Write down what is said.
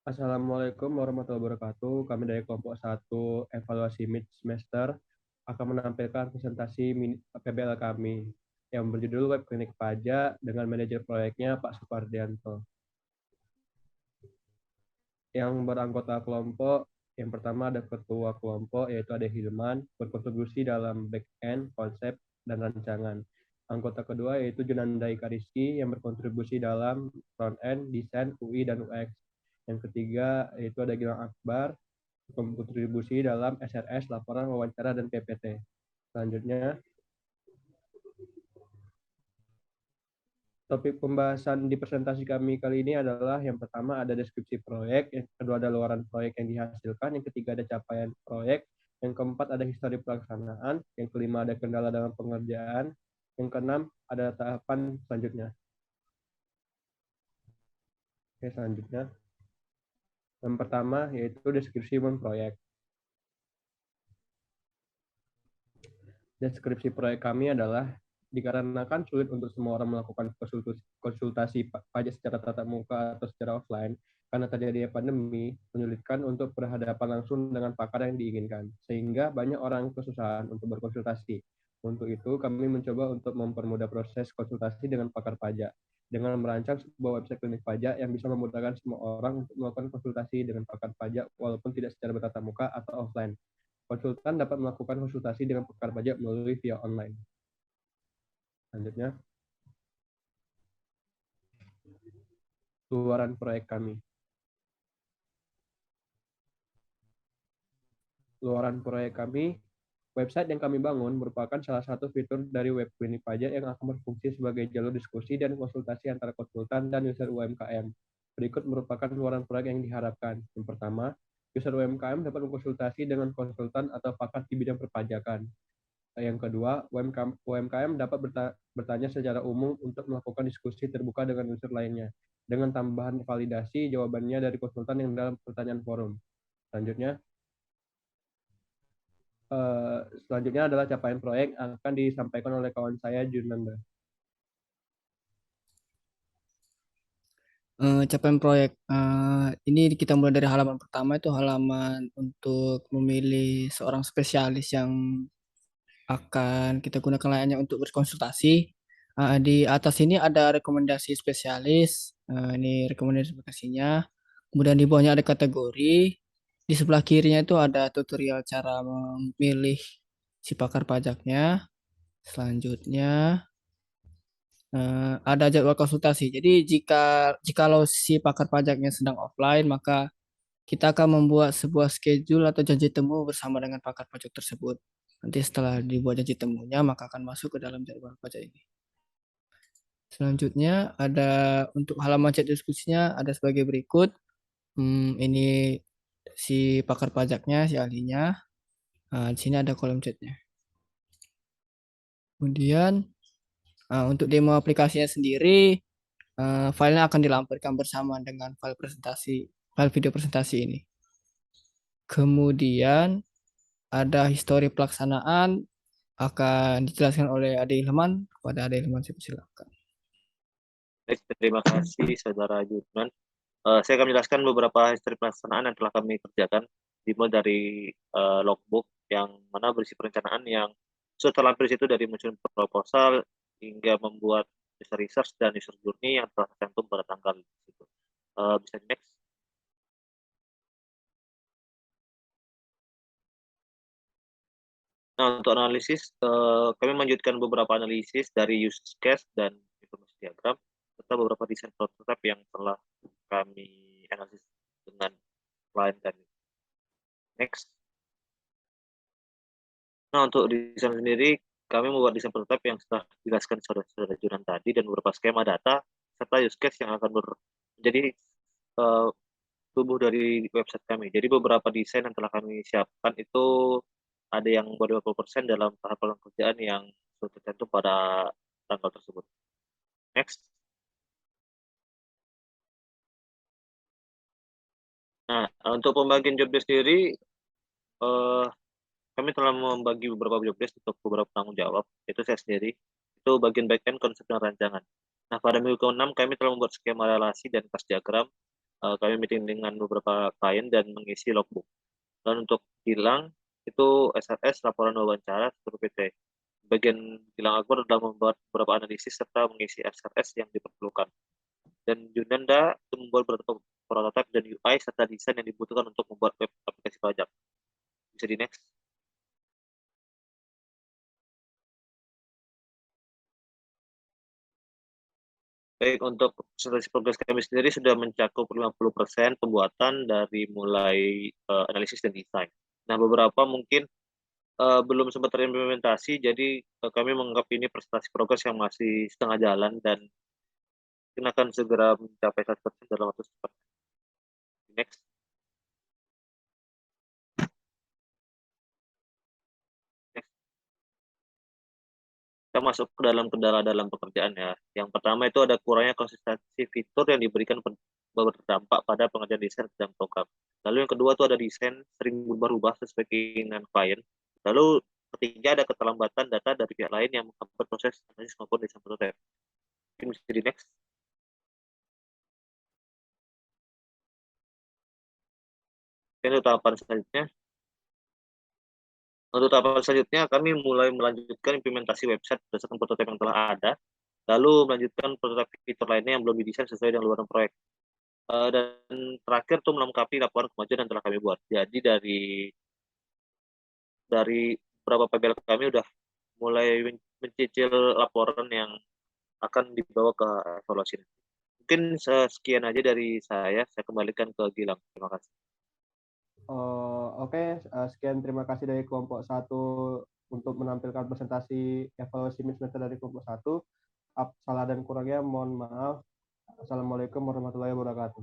Assalamualaikum warahmatullahi wabarakatuh. Kami dari kelompok 1 evaluasi mid semester akan menampilkan presentasi PBL kami yang berjudul Web Klinik Pajak dengan manajer proyeknya Pak Supardianto. Yang beranggota kelompok, yang pertama ada ketua kelompok yaitu Ade Hilman, berkontribusi dalam back-end, konsep, dan rancangan. Anggota kedua yaitu Junanda Ika Rizky yang berkontribusi dalam front-end, desain, UI, dan UX. Yang ketiga yaitu ada Gilang Akbar, berkontribusi dalam SRS, laporan, wawancara, dan PPT. Selanjutnya, topik pembahasan di presentasi kami kali ini adalah yang pertama ada deskripsi proyek, yang kedua ada luaran proyek yang dihasilkan, yang ketiga ada capaian proyek, yang keempat ada histori pelaksanaan, yang kelima ada kendala dalam pengerjaan, yang keenam ada tahapan selanjutnya. Oke, selanjutnya. Yang pertama yaitu deskripsi proyek. Deskripsi proyek kami adalah dikarenakan sulit untuk semua orang melakukan konsultasi pajak secara tatap muka atau secara offline, karena terjadinya pandemi, menyulitkan untuk berhadapan langsung dengan pakar yang diinginkan, sehingga banyak orang kesusahan untuk berkonsultasi. Untuk itu, kami mencoba untuk mempermudah proses konsultasi dengan pakar pajak, dengan merancang sebuah website klinik pajak yang bisa memudahkan semua orang untuk melakukan konsultasi dengan pakar pajak walaupun tidak secara bertatap muka atau offline. Konsultan dapat melakukan konsultasi dengan pakar pajak melalui via online. Selanjutnya, luaran proyek kami. Luaran proyek kami, website yang kami bangun merupakan salah satu fitur dari web klinik pajak yang akan berfungsi sebagai jalur diskusi dan konsultasi antara konsultan dan user UMKM. Berikut merupakan luaran proyek yang diharapkan. Yang pertama, user UMKM dapat berkonsultasi dengan konsultan atau pakar di bidang perpajakan. Yang kedua, UMKM dapat bertanya secara umum untuk melakukan diskusi terbuka dengan unsur lainnya, dengan tambahan validasi jawabannya dari konsultan yang dalam pertanyaan forum. Selanjutnya, selanjutnya adalah capaian proyek akan disampaikan oleh kawan saya, Junanda. Capaian proyek. Ini kita mulai dari halaman pertama itu halaman untuk memilih seorang spesialis yang akan kita gunakan layaknya untuk berkonsultasi. Di atas ini ada rekomendasi spesialis. Ini rekomendasi spesialisnya. Kemudian di bawahnya ada kategori. Di sebelah kirinya itu ada tutorial cara memilih si pakar pajaknya. Selanjutnya ada jadwal konsultasi. Jadi jikalau si pakar pajaknya sedang offline, maka kita akan membuat sebuah schedule atau janji temu bersama dengan pakar pajak tersebut. Nanti setelah dibuat janji temunya, maka akan masuk ke dalam jadwal pajak ini. Selanjutnya ada untuk halaman chat diskusinya ada sebagai berikut. Ini si pakar pajaknya, si ahlinya. Di sini ada kolom chatnya. Kemudian untuk demo aplikasinya sendiri, filenya akan dilampirkan bersama dengan file video presentasi ini. Kemudian ada histori pelaksanaan akan dijelaskan oleh Ade Ilman. Kepada Ade Ilman, saya persilakan. Baik, terima kasih Saudara Jurnan. Saya akan menjelaskan beberapa histori pelaksanaan yang telah kami kerjakan, dimulai dari logbook yang mana berisi perencanaan yang sudah terlampir di situ dari menyusun proposal hingga membuat user research dan user journey yang telah tercantum pada tanggal itu. Bisa di next. Nah, untuk analisis, kami melanjutkan beberapa analisis dari use case dan informasi diagram, serta beberapa desain prototype yang telah kami analisis dengan klien dan next. Nah, untuk desain sendiri, kami membuat desain prototype yang sudah dijelaskan saudara Junan tadi dan beberapa skema data serta use case yang akan menjadi tubuh dari website kami. Jadi beberapa desain yang telah kami siapkan itu ada yang 50% dalam tahap pekerjaan yang sudah tertentu pada tanggal tersebut. Next. Nah, untuk pembagian job desk sendiri, kami telah membagi beberapa job desk untuk beberapa tanggung jawab, yaitu saya sendiri, itu bagian back-end, konsep, dan rancangan. Nah, pada minggu ke-6, kami telah membuat skema relasi dan kas diagram kami meeting dengan beberapa klien dan mengisi logbook. Dan untuk Gilang, itu SRS, laporan wawancara, seluruh PT. Bagian Gilang Akbar adalah membuat beberapa analisis serta mengisi SRS yang diperlukan. Dan Junanda itu membuat beberapa prototipe dan UI serta desain yang dibutuhkan untuk membuat web aplikasi pajak. Bisa di next. Baik, untuk presentasi progres kami sendiri sudah mencakup 50% pembuatan dari mulai analisis dan desain. Nah, beberapa mungkin belum sempat terimplementasi, jadi kami menganggap ini presentasi progres yang masih setengah jalan dan mungkin akan segera mencapai 100% dalam waktu cepat. Next. Next. Kita masuk ke dalam kendala dalam pekerjaan ya. Yang pertama itu ada kurangnya konsistensi fitur yang diberikan berdampak pada pengerjaan desain dan program. Lalu yang kedua itu ada desain sering berubah-ubah sesuai keinginan klien. Lalu ketiga ada keterlambatan data dari pihak lain yang menghambat proses analisis maupun desain prototipe. Mungkin bisa di next. Untuk tahapan selanjutnya, kami mulai melanjutkan implementasi website berdasarkan prototipe yang telah ada, lalu melanjutkan prototipe fitur lainnya yang belum didesain sesuai dengan luaran proyek. Dan terakhir tuh melengkapi laporan kemajuan yang telah kami buat. Jadi dari beberapa PBL kami udah mulai mencicil laporan yang akan dibawa ke evaluasi. Mungkin sekian aja dari saya kembalikan ke Gilang. Terima kasih. Oke, sekian terima kasih dari kelompok 1 untuk menampilkan presentasi evaluasi semester dari kelompok 1. Salah dan kurangnya mohon maaf. Assalamualaikum warahmatullahi wabarakatuh.